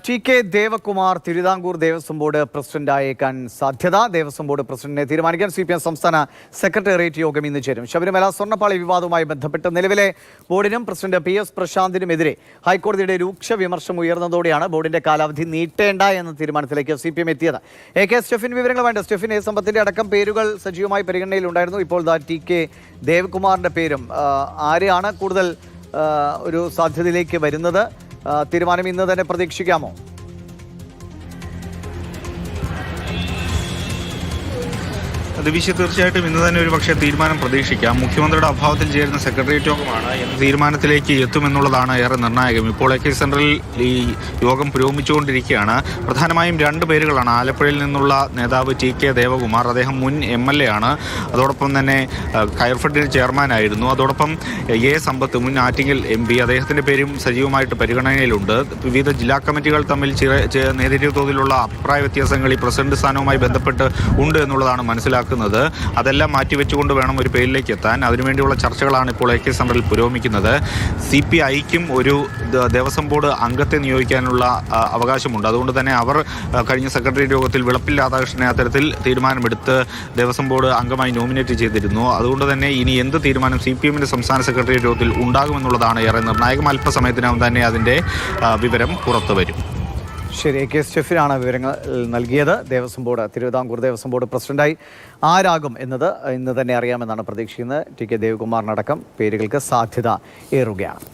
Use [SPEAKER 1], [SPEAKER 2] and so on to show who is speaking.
[SPEAKER 1] TK. Devakumar Thiruvithamkoor Devaswom board പ്രസിഡന്റായേക്കാൻ സാധ്യത. Devaswom board പ്രസിഡന്റിനെ തീരുമാനിക്കാൻ CPM സംസ്ഥാന സെക്രട്ടേറിയറ്റ് യോഗം ഇന്ന് ചേരും. ശബരിമല സ്വർണ്ണപ്പാളി വിവാദവുമായി ബന്ധപ്പെട്ട് നിലവിലെ ബോർഡിനും പ്രസിഡന്റ് PS പ്രശാന്തിനുമെതിരെ ഹൈക്കോടതിയുടെ രൂക്ഷ വിമർശനം ഉയർന്നതോടെയാണ് ബോർഡിന്റെ കാലാവധി നീട്ടേണ്ട എന്ന തീരുമാനത്തിലേക്ക് CPM എത്തിയത്. AK സ്റ്റെഫിൻ വിവരങ്ങളുമായിട്ട്. സ്റ്റെഫിൻ, സമ്പത്തിന്റെ അടക്കം പേരുകൾ സജീവമായി പരിഗണനയിലുണ്ടായിരുന്നു. ഇപ്പോൾ ടി.കെ. ദേവകുമാറിന്റെ പേരും ആരെയാണ് കൂടുതൽ ഒരു സാധ്യതയിലേക്ക് വരുന്നത്? തീരുമാനം ഇന്ന് തന്നെ പ്രതീക്ഷിക്കാമോ?
[SPEAKER 2] ദിവിശ, തീർച്ചയായിട്ടും ഇന്ന് തന്നെ ഒരു പക്ഷേ തീരുമാനം പ്രതീക്ഷിക്കാം. മുഖ്യമന്ത്രിയുടെ അഭാവത്തിൽ ചേരുന്ന സെക്രട്ടേറിയറ്റ് യോഗമാണ് എന്ന തീരുമാനത്തിലേക്ക് എത്തുമെന്നുള്ളതാണ് ഏറെ നിർണായകം. ഇപ്പോൾ AK സെൻട്രലിൽ ഈ യോഗം പുരോഗമിച്ചുകൊണ്ടിരിക്കുകയാണ്. പ്രധാനമായും രണ്ട് പേരുകളാണ്. ആലപ്പുഴയിൽ നിന്നുള്ള നേതാവ് ടി.കെ. ദേവകുമാർ, അദ്ദേഹം മുൻ MLA ആണ്. അതോടൊപ്പം തന്നെ കയർഫെഡിന്റെ ചെയർമാനായിരുന്നു. അതോടൊപ്പം സമ്പത്ത്, മുൻ ആറ്റിങ്ങൽ MP, അദ്ദേഹത്തിന്റെ പേരും സജീവമായിട്ട് പരിഗണനയിലുണ്ട്. വിവിധ ജില്ലാ കമ്മിറ്റികൾ തമ്മിൽ നേരിയ തോതിലുള്ള അഭിപ്രായ വ്യത്യാസങ്ങൾ ഈ പ്രസിഡന്റ് സ്ഥാനവുമായി ബന്ധപ്പെട്ട് ഉണ്ട് എന്നുള്ളതാണ് മനസ്സിലാക്കുന്നത്. അതെല്ലാം മാറ്റിവെച്ചുകൊണ്ട് വേണം ഒരു പേരിലേക്ക് എത്താൻ. അതിനുവേണ്ടിയുള്ള ചർച്ചകളാണ് ഇപ്പോൾ AK സെൻട്രലിൽ പുരോഗമിക്കുന്നത്. CPIക്കും ഒരു ദേവസ്വം ബോർഡ് അംഗത്തെ നിയോഗിക്കാനുള്ള അവകാശമുണ്ട്. അതുകൊണ്ട് തന്നെ അവർ കഴിഞ്ഞ സെക്രട്ടേറിയറ്റ് യോഗത്തിൽ വിളപ്പിൽ രാധാകൃഷ്ണനെ അത്തരത്തിൽ തീരുമാനമെടുത്ത് ദേവസ്വം ബോർഡ് അംഗമായി നോമിനേറ്റ് ചെയ്തിരുന്നു. അതുകൊണ്ട് തന്നെ ഇനി എന്ത് തീരുമാനം CPMന്റെ സംസ്ഥാന സെക്രട്ടേറിയറ്റ് യോഗത്തിൽ ഉണ്ടാകുമെന്നുള്ളതാണ് ഏറെ നിർണായകം. അല്പസമയത്തിനകം തന്നെ അതിൻ്റെ വിവരം പുറത്തു വരും.
[SPEAKER 1] ശരി, AK സ്റ്റെഫിനാണ് വിവരങ്ങൾ നൽകിയത്. ദേവസ്വം ബോർഡ്, തിരുവിതാംകൂർ ദേവസ്വം ബോർഡ് പ്രസിഡന്റായി ആരാകും എന്നത് ഇന്ന് തന്നെ അറിയാമെന്നാണ് പ്രതീക്ഷിക്കുന്നത്. ടി.കെ. ദേവകുമാറിനടക്കം പേരുകൾക്ക് സാധ്യത ഏറുകയാണ്.